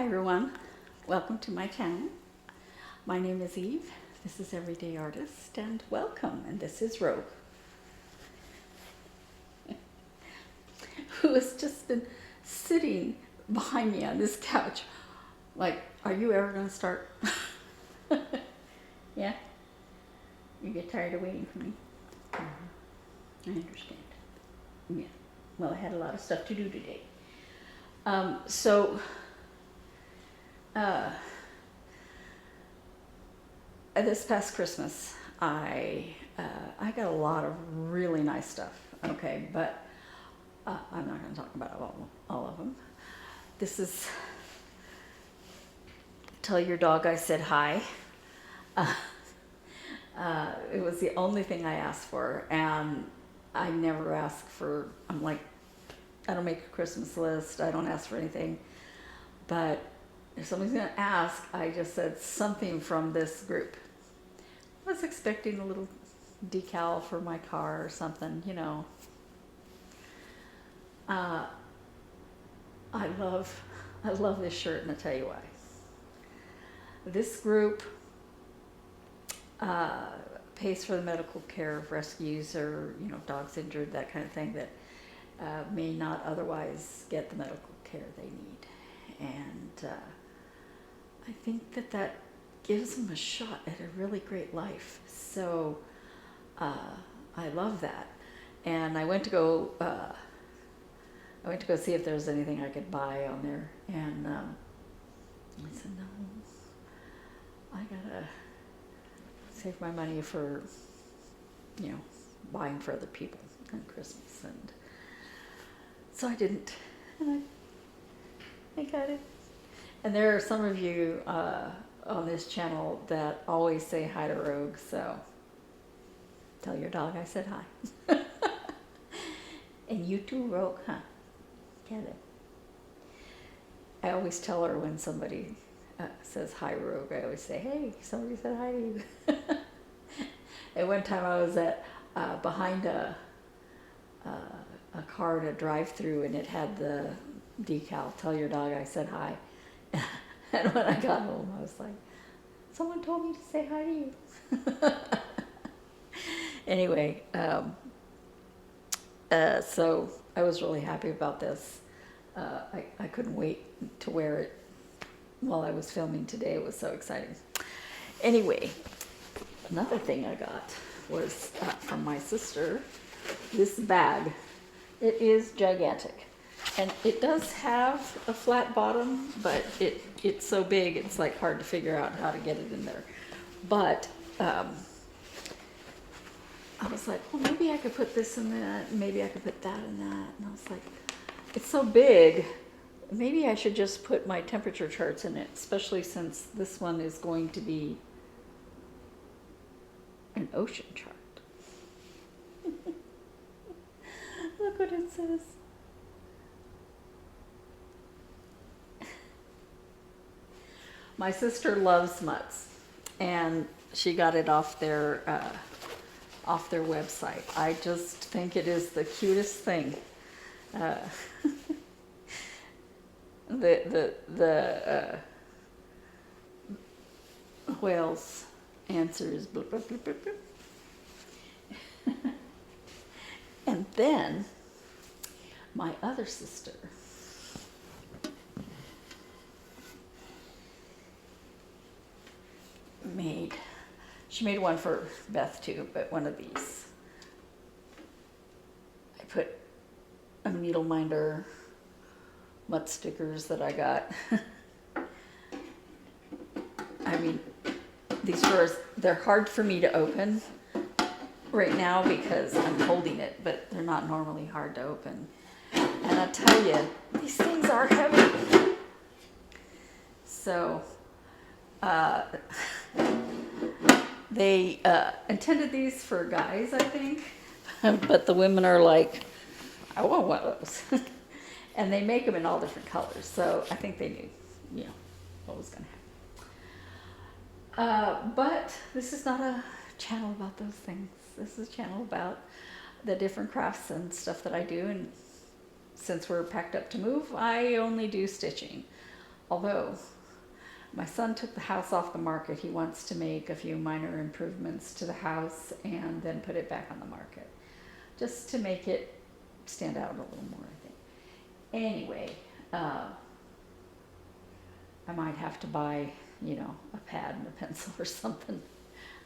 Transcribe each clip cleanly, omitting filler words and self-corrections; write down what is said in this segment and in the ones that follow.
Hi everyone, welcome to my channel. My name is Eve, this is Everyday Artist, and welcome, and this is Rogue, who has just been sitting behind me on this couch, like, are you ever going to start? Yeah? You get tired of waiting for me? I understand. Yeah, well, I had a lot of stuff to do today. This past Christmas, I got a lot of really nice stuff. Okay, but I'm not going to talk about all of them. This is tell your dog I said hi. It was the only thing I asked for, and I never ask for. I'm like, I don't make a Christmas list. I don't ask for anything, but if somebody's going to ask, I just said something from this group. I was expecting a little decal for my car or something, you know. I love this shirt, and I'll tell you why. This group pays for the medical care of rescues or, you know, dogs injured, that kind of thing, that may not otherwise get the medical care they need. And I think that gives them a shot at a really great life. So I love that. And I went to go see if there was anything I could buy on there, and I said, no, I gotta save my money for, you know, buying for other people on Christmas. And so I didn't, and I got it. And there are some of you on this channel that always say hi to Rogue, so tell your dog I said hi. And you too, Rogue, huh? Get it. I always tell her when somebody says hi, Rogue, I always say, hey, somebody said hi to you. At one time I was at behind a car at a drive-through, and it had the decal, tell your dog I said hi. And when I got home, I was like, someone told me to say hi to you. Anyway, so I was really happy about this. I couldn't wait to wear it while I was filming today. It was so exciting. Anyway, another thing I got was from my sister, this bag. It is gigantic. And it does have a flat bottom, but it's so big, it's like hard to figure out how to get it in there. But I was like, well, maybe I could put this in that, maybe I could put that in that. And I was like, it's so big, maybe I should just put my temperature charts in it, especially since this one is going to be an ocean chart. Look what it says. My sister loves mutts, and she got it off their website. I just think it is the cutest thing. The whale's answer is bloop, bloop, bloop, bloop, bloop. And then my other sister she made one for Beth too, but one of these. I put a needle minder, mutt stickers that I got. I mean, these drawers, they're hard for me to open right now because I'm holding it, but they're not normally hard to open. And I tell you, these things are heavy. So, they intended these for guys, I think, but the women are like, I want one of those. And they make them in all different colors, so I think they knew, you know, what was going to happen. But this is not a channel about those things. This is a channel about the different crafts and stuff that I do, and since we're packed up to move, I only do stitching. Although my son took the house off the market, he wants to make a few minor improvements to the house and then put it back on the market, just to make it stand out a little more, I think. Anyway, I might have to buy, you know, a pad and a pencil or something.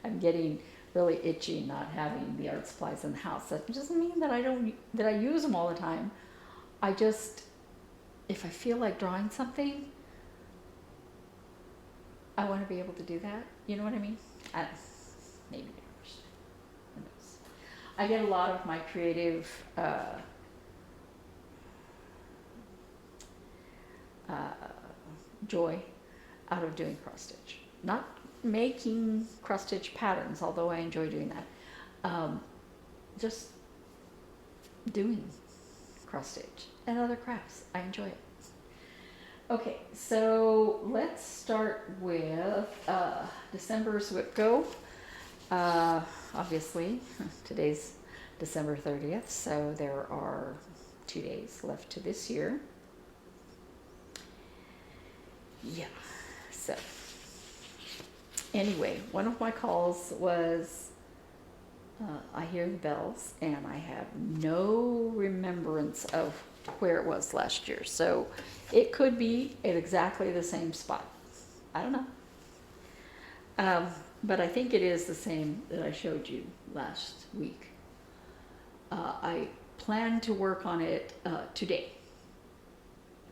I'm getting really itchy not having the art supplies in the house. That doesn't mean that I use them all the time. I just, if I feel like drawing something, I want to be able to do that. You know what I mean? Maybe you understand. Who knows? I get a lot of my creative joy out of doing cross stitch. Not making cross stitch patterns, although I enjoy doing that. Just doing cross stitch and other crafts. I enjoy it. Okay, so let's start with December's Whip Go. Obviously, today's December 30th, so there are 2 days left to this year. Yeah, so anyway, one of my calls was, I hear the bells, and I have no remembrance of where it was last year. So it could be at exactly the same spot. I don't know. But I think it is the same that I showed you last week. I plan to work on it today.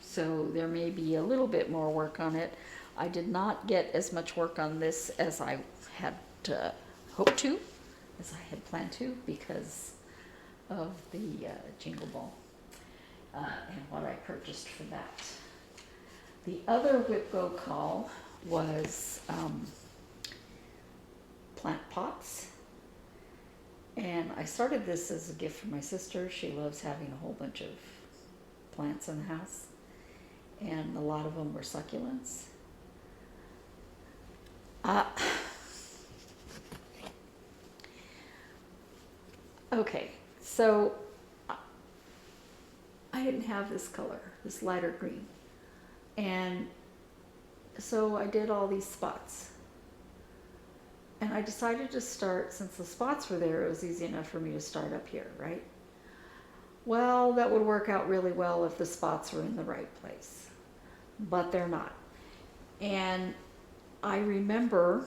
So there may be a little bit more work on it. I did not get as much work on this as I had hoped to, as I had planned to, because of the Jingle Ball and what I purchased for that. The other Whip Go call was plant pots. And I started this as a gift for my sister. She loves having a whole bunch of plants in the house. And a lot of them were succulents. Okay, so I didn't have this color, this lighter green. And so I did all these spots. And I decided to start, since the spots were there, it was easy enough for me to start up here, right? Well, that would work out really well if the spots were in the right place, but they're not. And I remember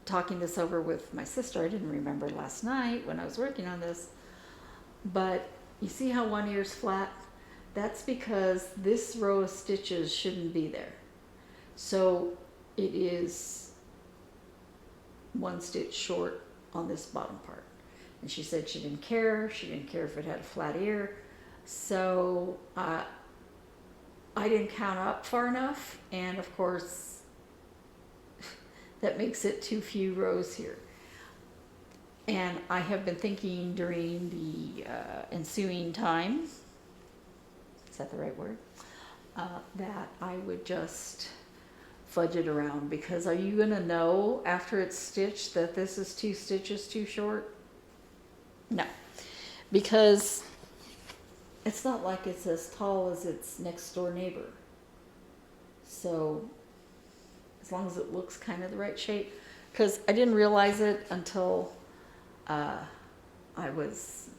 talking this over with my sister. I didn't remember last night when I was working on this, but you see how one ear's flat? That's because this row of stitches shouldn't be there. So it is 1 stitch short on this bottom part. And she said she didn't care. She didn't care if it had a flat ear. So I didn't count up far enough. And of course, that makes it too few rows here. And I have been thinking during the ensuing time, is that the right word? That I would just fudge it around, because are you going to know after it's stitched that this is 2 stitches too short? No, because it's not like it's as tall as its next door neighbor. So as long as it looks kind of the right shape, because I didn't realize it until I was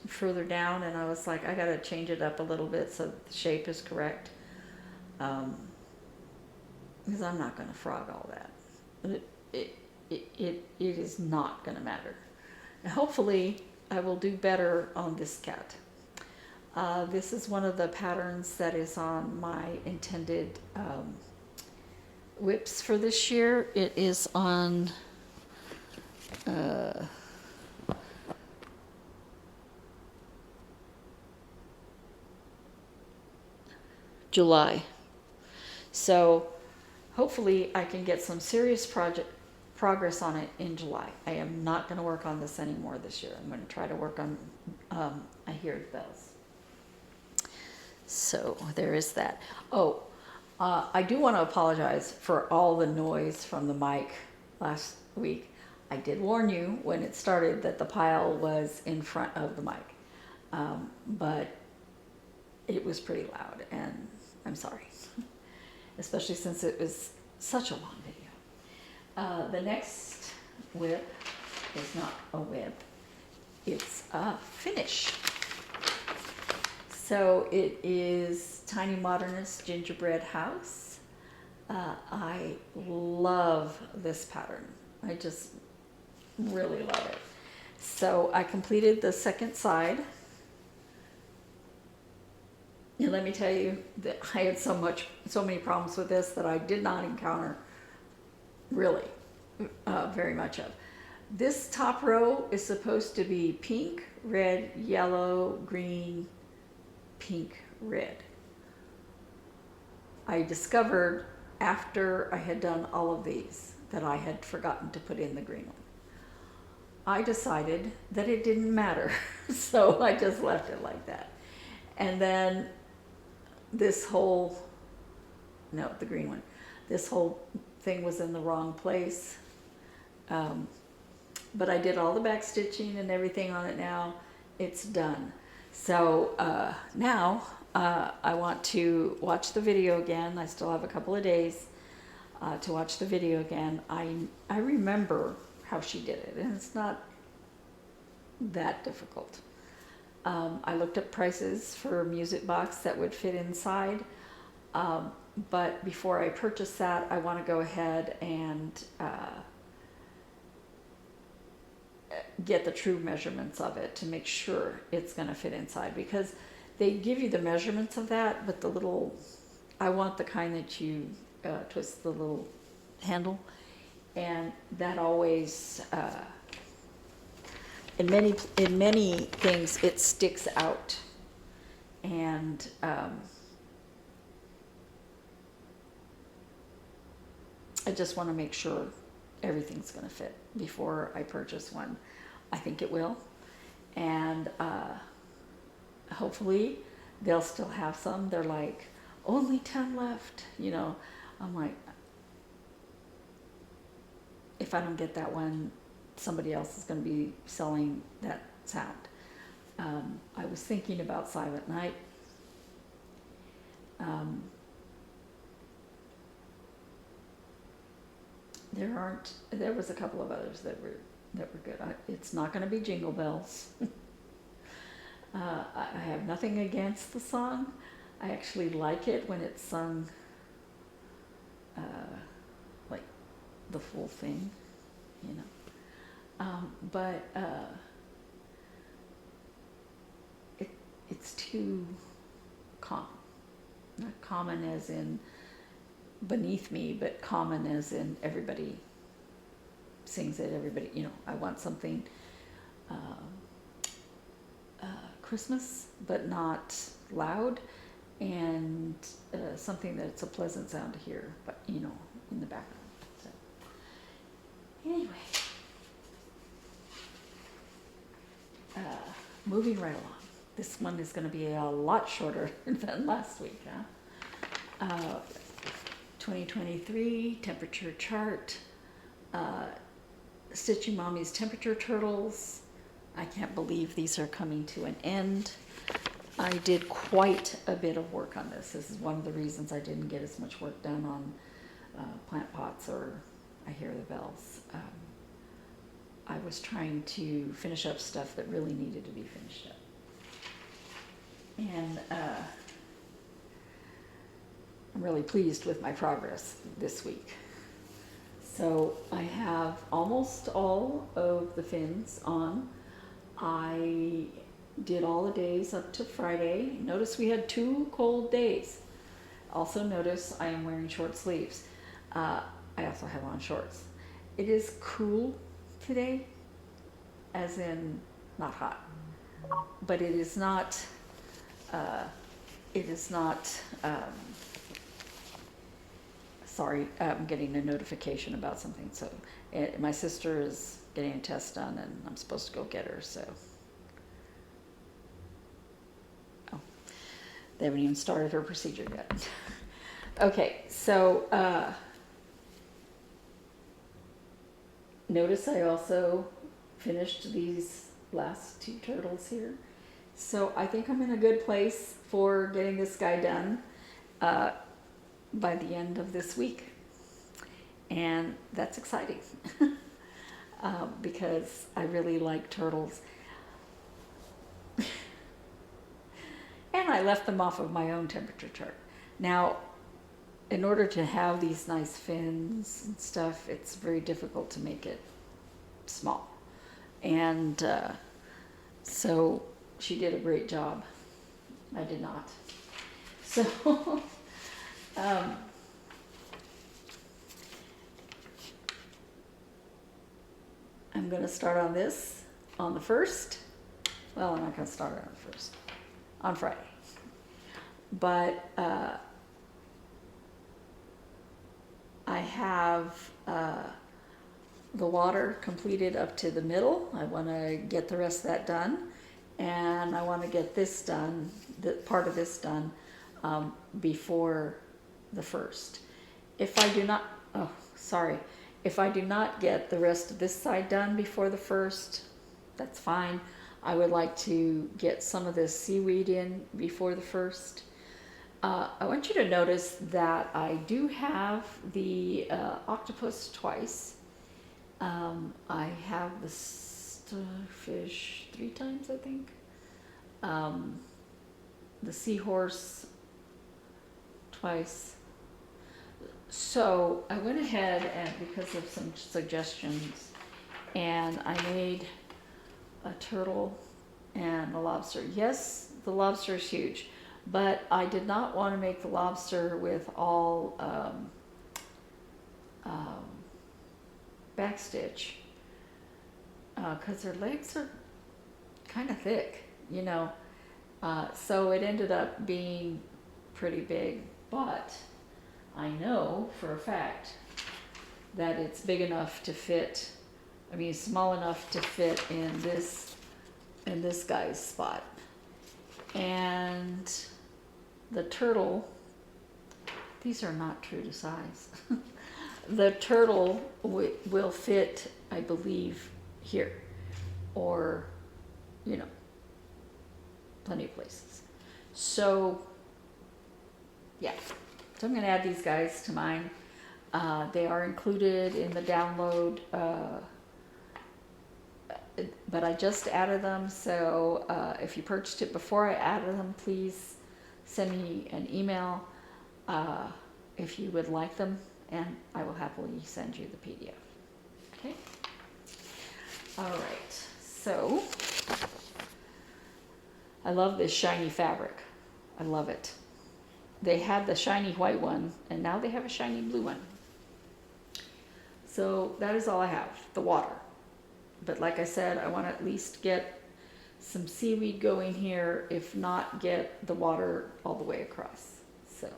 further down, and I was like, I got to change it up a little bit so that the shape is correct. Because I'm not going to frog all that. It is not going to matter. And hopefully, I will do better on this cat. This is one of the patterns that is on my intended whips for this year. It is on July. So hopefully I can get some serious progress on it in July. I am not going to work on this anymore this year. I'm going to try to work on I Hear the Bells. So there is that. Oh, I do want to apologize for all the noise from the mic last week. I did warn you when it started that the pile was in front of the mic. But it was pretty loud, and I'm sorry, especially since it was such a long video. The next whip is not a whip, it's a finish. So it is Tiny Modernist Gingerbread House. I love this pattern. I just really love it. So I completed the second side. And let me tell you that I had so many problems with this that I did not encounter really very much of. This top row is supposed to be pink, red, yellow, green, pink, red. I discovered after I had done all of these that I had forgotten to put in the green one. I decided that it didn't matter, so I just left it like that. And then this whole, no, the green one, this whole thing was in the wrong place. But I did all the back stitching and everything on it now. It's done. So now I want to watch the video again. I still have a couple of days to watch the video again. I remember how she did it, and it's not that difficult. I looked up prices for a music box that would fit inside, but before I purchase that, I want to go ahead and get the true measurements of it to make sure it's going to fit inside, because they give you the measurements of that, but the little, I want the kind that you twist the little handle, and that always in many things it sticks out, and I just want to make sure everything's going to fit before I purchase one. I think it will, and hopefully they'll still have some. They're like, only 10 left, you know. I'm like, if I don't get that one, somebody else is going to be selling that sound. I was thinking about Silent Night. There was a couple of others that were good. It's not going to be Jingle Bells. I have nothing against the song. I actually like it when it's sung like the full thing, you know. But it's too common. Not common as in beneath me, but common as in everybody sings it, everybody, you know. I want something Christmas, but not loud, and something that's a pleasant sound to hear, but, you know, in the background. So anyway, moving right along. This one is going to be a lot shorter than last week, huh? 2023 temperature chart, Stitching Mommy's temperature turtles. I can't believe these are coming to an end. I did quite a bit of work on this. This is one of the reasons I didn't get as much work done on plant pots or I Hear the Bells. I was trying to finish up stuff that really needed to be finished up. And I'm really pleased with my progress this week. So I have almost all of the fins on. I did all the days up to Friday. Notice we had 2 cold days. Also notice I am wearing short sleeves. I also have on shorts. It is cool today, as in not hot, but it is not, sorry, I'm getting a notification about something. So my sister is getting a test done and I'm supposed to go get her, so. Oh, they haven't even started her procedure yet. Okay, so notice I also finished these last 2 turtles here. So I think I'm in a good place for getting this guy done by the end of this week. And that's exciting because I really like turtles. And I left them off of my own temperature chart. Now, in order to have these nice fins and stuff, it's very difficult to make it small. And so she did a great job. I did not. So I'm going to start on this on the 1st. Well, I'm not going to start on the 1st. On Friday. But I have the water completed up to the middle. I want to get the rest of that done. And I want to get this done, part of this done, before the 1st. If I do not, if I do not get the rest of this side done before the 1st, that's fine. I would like to get some of this seaweed in before the 1st. I want you to notice that I do have the octopus twice. I have the starfish 3 times, I think. The seahorse twice. So I went ahead and, because of some suggestions, and I made a turtle and a lobster. Yes, the lobster is huge, but I did not want to make the lobster with all backstitch because their legs are kind of thick, you know. So it ended up being pretty big, but I know for a fact that it's big enough to fit, small enough to fit in this guy's spot. And the turtle, these are not true to size. The turtle will fit, I believe, here, or, plenty of places. So, yeah. So I'm going to add these guys to mine. They are included in the download, but I just added them. So if you purchased it before I added them, please send me an email if you would like them, and I will happily send you the PDF. Okay? All right. So I love this shiny fabric. I love it. They had the shiny white one, and now they have a shiny blue one. So that is all I have, the water. But like I said, I want to at least get some seaweed going here, if not get the water all the way across. So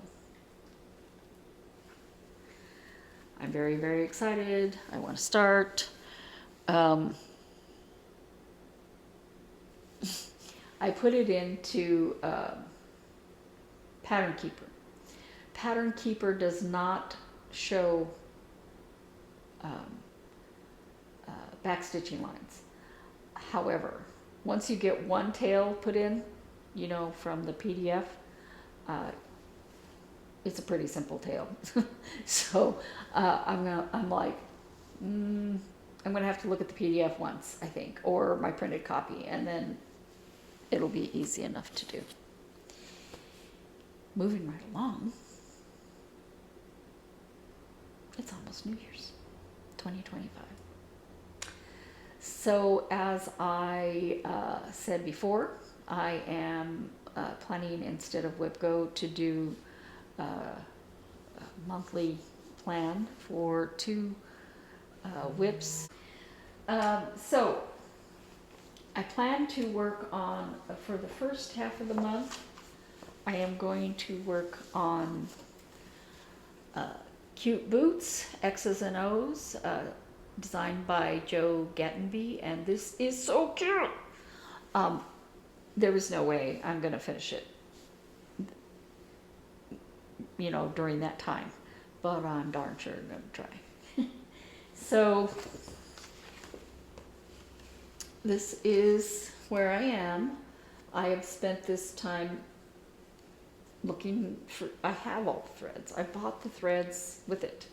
I'm very, very excited. I want to start. I put it into Pattern Keeper. Pattern Keeper does not show backstitching lines. However, once you get one tail put in, from the PDF, it's a pretty simple tail. So I'm gonna have to look at the PDF once, I think, or my printed copy, and then it'll be easy enough to do. Moving right along, it's almost New Year's, 2025. So as I said before, I am planning, instead of WhipGo, to do a monthly plan for 2 whips. So I plan to work on, for the first half of the month, I am going to work on cute boots, X's and O's, designed by Joe Gattenby, and this is so cute. There was no way I'm going to finish it, during that time, but I'm darn sure going to try. So this is where I am. I have spent this time looking for, I have all the threads. I bought the threads with it.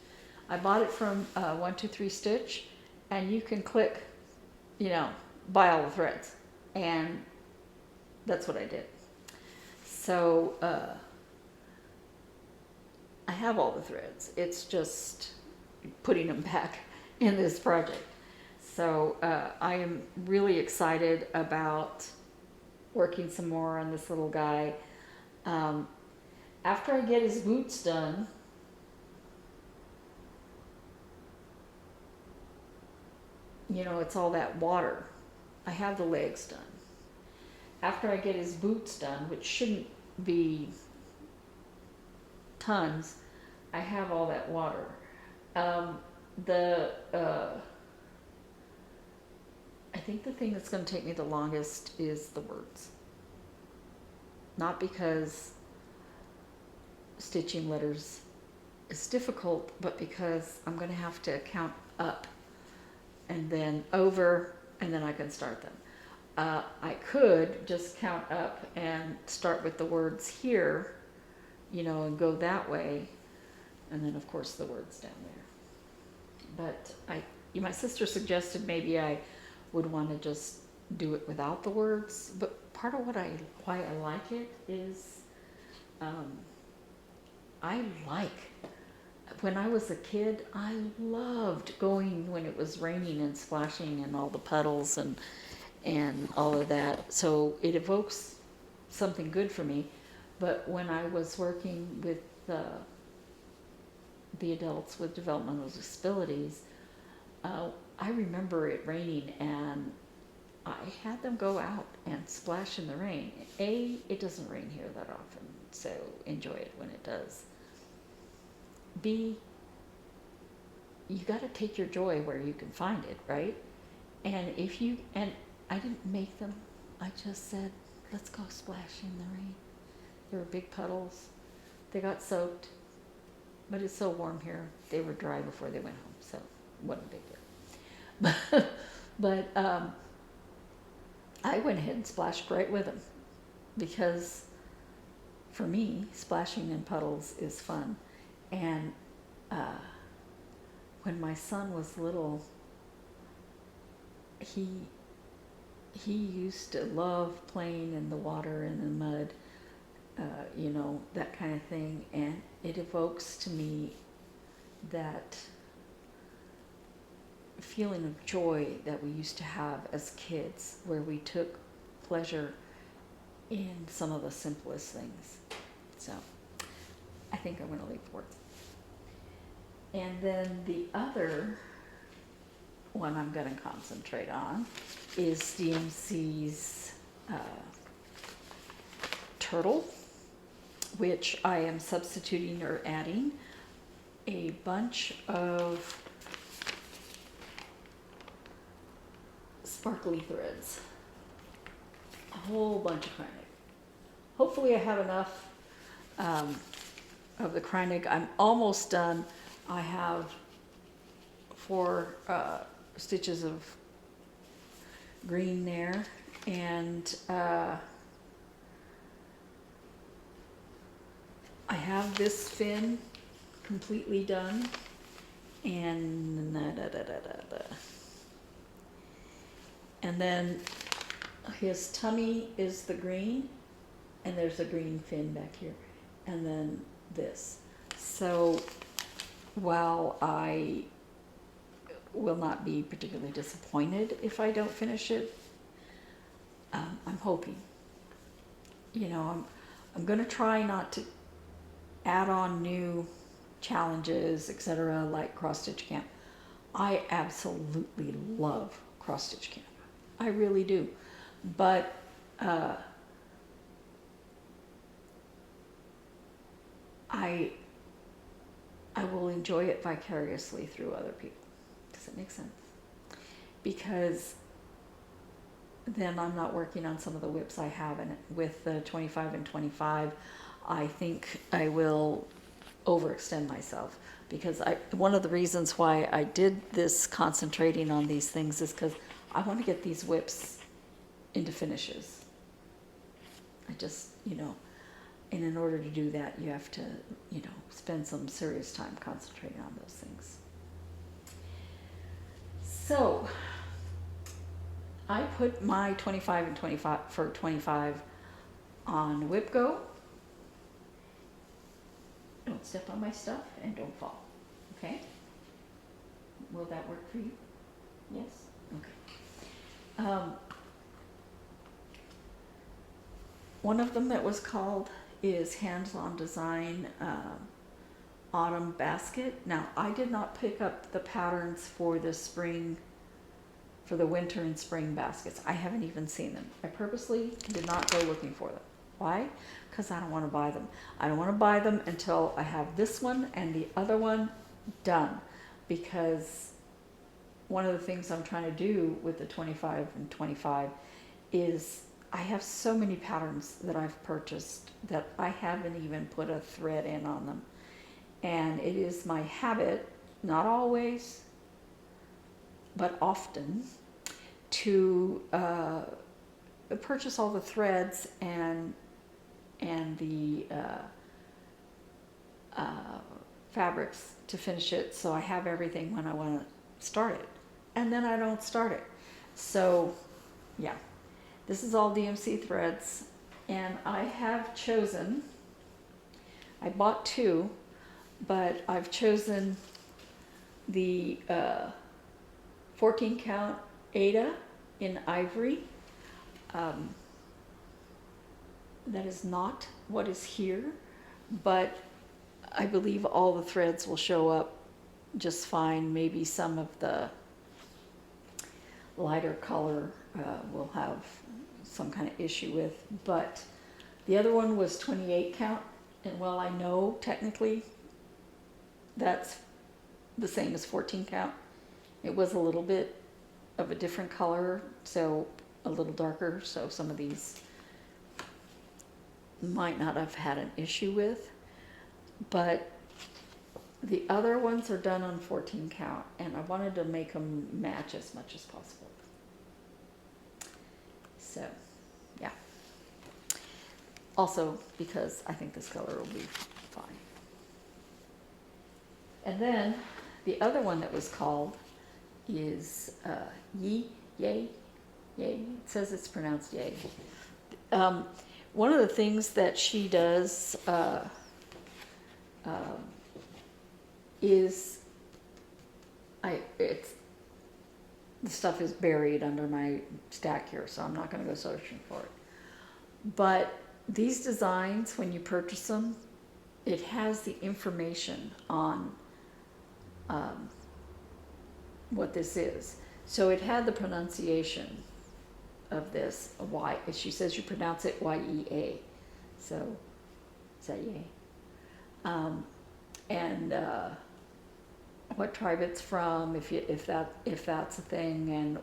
I bought it from 123 Stitch, and you can click, buy all the threads. And that's what I did. So I have all the threads. It's just putting them back in this project. So I am really excited about working some more on this little guy. After I get his boots done, it's all that water. I have the legs done. After I get his boots done, which shouldn't be tons, I have all that water. I think the thing that's going to take me the longest is the words. Not because stitching letters is difficult, but because I'm going to have to count up and then over, and then I can start them. I could just count up and start with the words here, and go that way, and then of course the words down there. But my sister suggested maybe I would want to just do it without the words, but part of why I like it is when I was a kid, I loved going when it was raining and splashing and all the puddles and all of that. So it evokes something good for me. But when I was working with the adults with developmental disabilities, I remember it raining, and I had them go out and splash in the rain. It doesn't rain here that often, so enjoy it when it does. B, you got to take your joy where you can find it, right? And I didn't make them. I just said, let's go splash in the rain. There were big puddles. They got soaked, but it's so warm here. They were dry before they went home, so it wasn't a big deal. But I went ahead and splashed right with them, because for me, splashing in puddles is fun. And when my son was little, he used to love playing in the water and the mud, that kind of thing. And it evokes to me that feeling of joy that we used to have as kids, where we took pleasure in some of the simplest things. So I think I'm going to leave the words. And then the other one I'm going to concentrate on is DMC's turtle, which I am substituting or adding a bunch of sparkly threads, a whole bunch of Kreinig. Hopefully I have enough of the Kreinig. I'm almost done. I have 4 stitches of green there, and I have this fin completely done, and and then his tummy is the green, and there's a green fin back here, and then this. So while I will not be particularly disappointed if I don't finish it, I'm hoping. I'm going to try not to add on new challenges, etc., like cross stitch camp. I absolutely love cross stitch camp. I really do. But I will enjoy it vicariously through other people. Does it make sense? Because then I'm not working on some of the whips I have in it. With the 25 and 25, I think I will overextend myself, because one of the reasons why I did this concentrating on these things is because I want to get these whips into finishes. I just, and in order to do that, you have to, spend some serious time concentrating on those things. So I put my 25 and 25 for 25 on WhipGo. Don't step on my stuff and don't fall. Okay? Will that work for you? Yes? Okay. One of them that was called is Hands-On Design Autumn Basket. Now, I did not pick up the patterns for the spring, for the winter and spring baskets. I haven't even seen them. I purposely did not go looking for them. Why? Because I don't want to buy them. I don't want to buy them until I have this one and the other one done. Because one of the things I'm trying to do with the 25 and 25 is I have so many patterns that I've purchased that I haven't even put a thread in on them. And it is my habit, not always, but often, to purchase all the threads and the fabrics to finish it, so I have everything when I want to start it. And then I don't start it. So, yeah. This is all DMC threads, and I have chosen, I bought two, but I've chosen the 14 count Ada in ivory. That is not what is here, but I believe all the threads will show up just fine. Maybe some of the lighter color will have some kind of issue with, but the other one was 28 count, and while I know technically that's the same as 14 count, it was a little bit of a different color, so a little darker, so some of these might not have had an issue with, but the other ones are done on 14 count, and I wanted to make them match as much as possible. So, yeah. Also, because I think this color will be fine. And then the other one that was called is Yay. It says it's pronounced Yay. One of the things that she does is the stuff is buried under my stack here, so I'm not going to go searching for it. But these designs, when you purchase them, it has the information on what this is. So it had the pronunciation of this, Y. She says you pronounce it Y-E-A. So, is that yay? And what tribe it's from, if that's a thing, and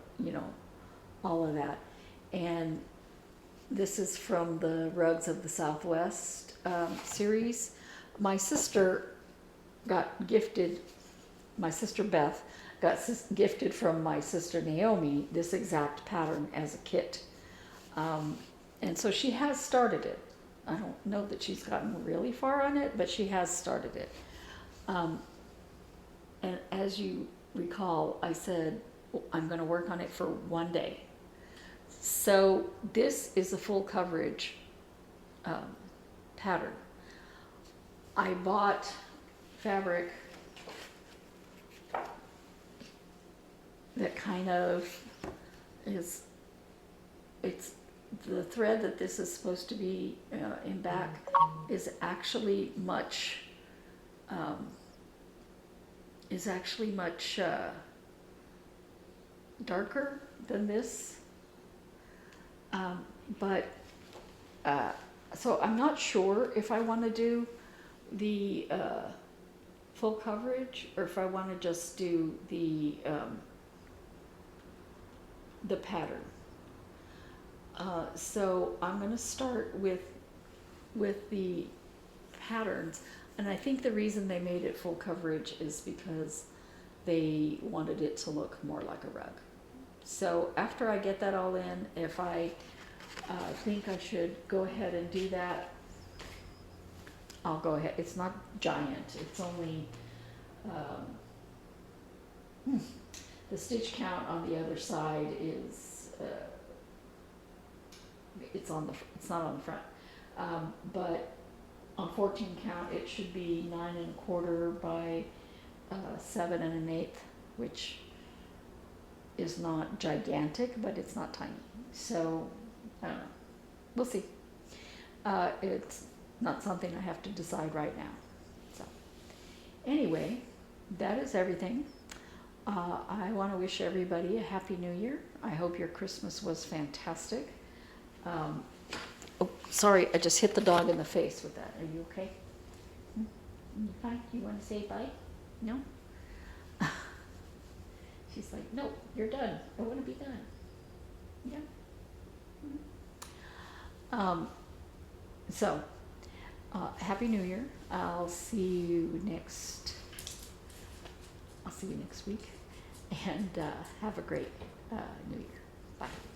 all of that. And this is from the Rugs of the Southwest series. My sister got gifted. My sister Beth got gifted from my sister Naomi this exact pattern as a kit, and so she has started it. I don't know that she's gotten really far on it, but she has started it. And as you recall, I said I'm going to work on it for one day. So this is a full coverage pattern. I bought fabric that kind of is, it's the thread that this is supposed to be in back is actually much darker than this, but so I'm not sure if I want to do the full coverage or if I want to just do the pattern. So I'm going to start with the patterns, and I think the reason they made it full coverage is because they wanted it to look more like a rug. So after I get that all in, if I I think I should go ahead and do that. I'll go ahead. It's not giant. It's only the stitch count on the other side is it's not on the front, but on 14 count it should be 9 1/4 by 7 1/8, which is not gigantic, but it's not tiny. So I don't know. We'll see. It's not something I have to decide right now. So anyway, that is everything. I want to wish everybody a Happy New Year. I hope your Christmas was fantastic. Oh, sorry, I just hit the dog in the face with that. Are you okay? You fine? You want to say bye? No? She's like, no, you're done. I want to be done. Yeah. So, Happy New Year. I'll see you next week, and have a great New Year. Bye.